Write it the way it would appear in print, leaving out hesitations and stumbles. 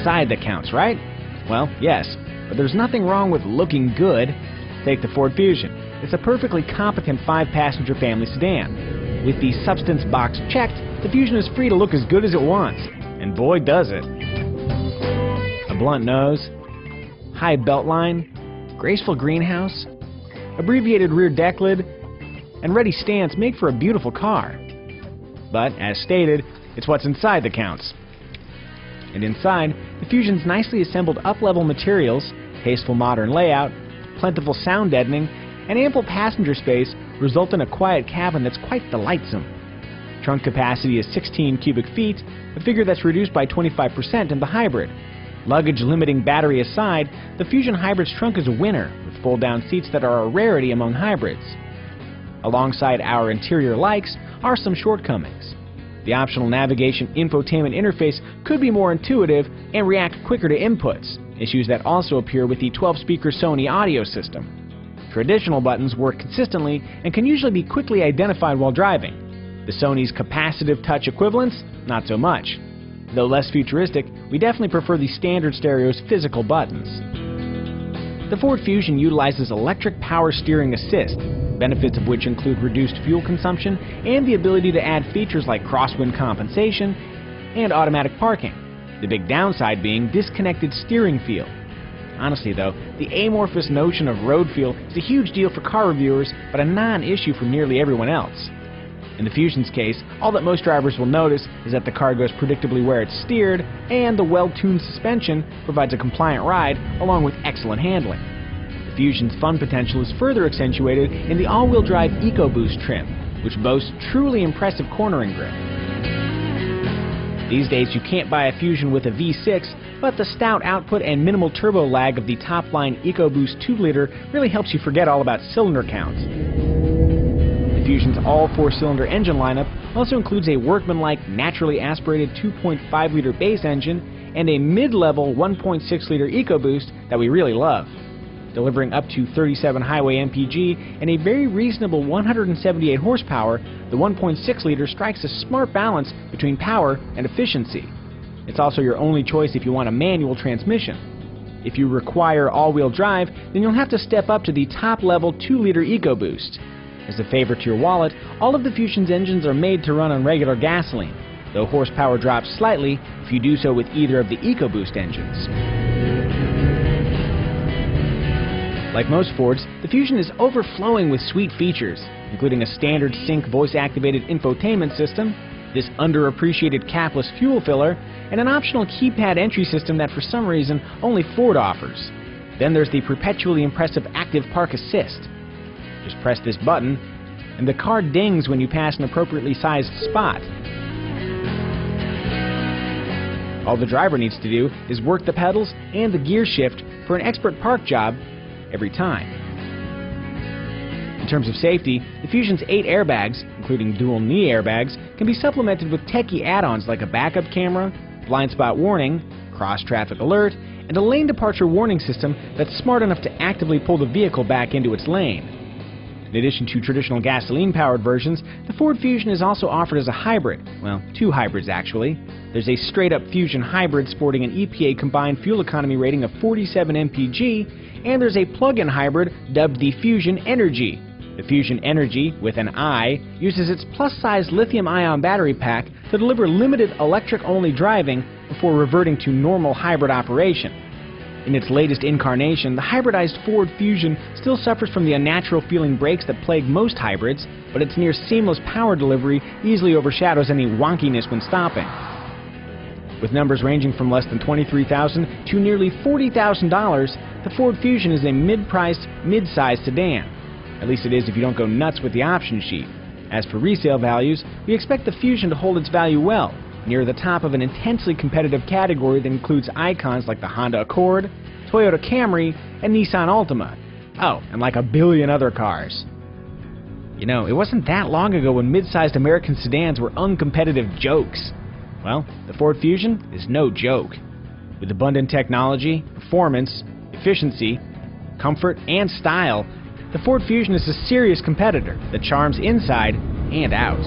inside that counts, right? Well, yes, but there's nothing wrong with looking good. Take the Ford Fusion. It's a perfectly competent 5-passenger family sedan. With the substance box checked, the Fusion is free to look as good as it wants. And boy, does it. A blunt nose, high belt line, graceful greenhouse, abbreviated rear deck lid, and ready stance make for a beautiful car. But, as stated, it's what's inside that counts. And inside, the Fusion's nicely assembled up-level materials, tasteful modern layout, plentiful sound deadening, and ample passenger space result in a quiet cabin that's quite delightsome. Trunk capacity is 16 cubic feet, a figure that's reduced by 25% in the hybrid. Luggage-limiting battery aside, the Fusion Hybrid's trunk is a winner, with fold-down seats that are a rarity among hybrids. Alongside our interior likes are some shortcomings. The optional navigation infotainment interface could be more intuitive and react quicker to inputs, issues that also appear with the 12-speaker Sony audio system. Traditional buttons work consistently and can usually be quickly identified while driving. The Sony's capacitive touch equivalents, not so much. Though less futuristic, we definitely prefer the standard stereo's physical buttons. The Ford Fusion utilizes electric power steering assist, benefits of which include reduced fuel consumption and the ability to add features like crosswind compensation and automatic parking. The big downside being disconnected steering feel. Honestly though, the amorphous notion of road feel is a huge deal for car reviewers, but a non-issue for nearly everyone else. In the Fusion's case, all that most drivers will notice is that the car goes predictably where it's steered, and the well-tuned suspension provides a compliant ride along with excellent handling. The Fusion's fun potential is further accentuated in the all-wheel drive EcoBoost trim, which boasts truly impressive cornering grip. These days you can't buy a Fusion with a V6, but the stout output and minimal turbo lag of the top-line EcoBoost 2-liter really helps you forget all about cylinder counts. The Fusion's all-4-cylinder engine lineup also includes a workmanlike, naturally aspirated 2.5-liter base engine and a mid-level 1.6-liter EcoBoost that we really love. Delivering up to 37 highway MPG and a very reasonable 178 horsepower, the 1.6-liter strikes a smart balance between power and efficiency. It's also your only choice if you want a manual transmission. If you require all-wheel drive, then you'll have to step up to the top-level 2-liter EcoBoost. As a favor to your wallet, all of the Fusion's engines are made to run on regular gasoline, though horsepower drops slightly if you do so with either of the EcoBoost engines. Like most Fords, the Fusion is overflowing with sweet features, including a standard sync voice-activated infotainment system, this underappreciated capless fuel filler, and an optional keypad entry system that for some reason only Ford offers. Then there's the perpetually impressive Active Park Assist. Just press this button, and the car dings when you pass an appropriately sized spot. All the driver needs to do is work the pedals and the gear shift for an expert park job every time. In terms of safety, the Fusion's 8 airbags, including dual knee airbags, can be supplemented with techie add-ons like a backup camera, blind spot warning, cross-traffic alert, and a lane departure warning system that's smart enough to actively pull the vehicle back into its lane. In addition to traditional gasoline-powered versions, the Ford Fusion is also offered as a hybrid. Well, 2 hybrids actually. There's a straight-up Fusion hybrid sporting an EPA combined fuel economy rating of 47 mpg, and there's a plug-in hybrid dubbed the Fusion Energi. The Fusion Energi, with an I, uses its plus-size lithium-ion battery pack to deliver limited electric-only driving before reverting to normal hybrid operation. In its latest incarnation, the hybridized Ford Fusion still suffers from the unnatural-feeling brakes that plague most hybrids, but its near-seamless power delivery easily overshadows any wonkiness when stopping. With numbers ranging from less than $23,000 to nearly $40,000, the Ford Fusion is a mid-priced, mid-sized sedan. At least it is if you don't go nuts with the option sheet. As for resale values, we expect the Fusion to hold its value well, near the top of an intensely competitive category that includes icons like the Honda Accord, Toyota Camry, and Nissan Altima. Oh, and like a billion other cars. You know, it wasn't that long ago when mid-sized American sedans were uncompetitive jokes. Well, the Ford Fusion is no joke. With abundant technology, performance, efficiency, comfort, and style, the Ford Fusion is a serious competitor that charms inside and out.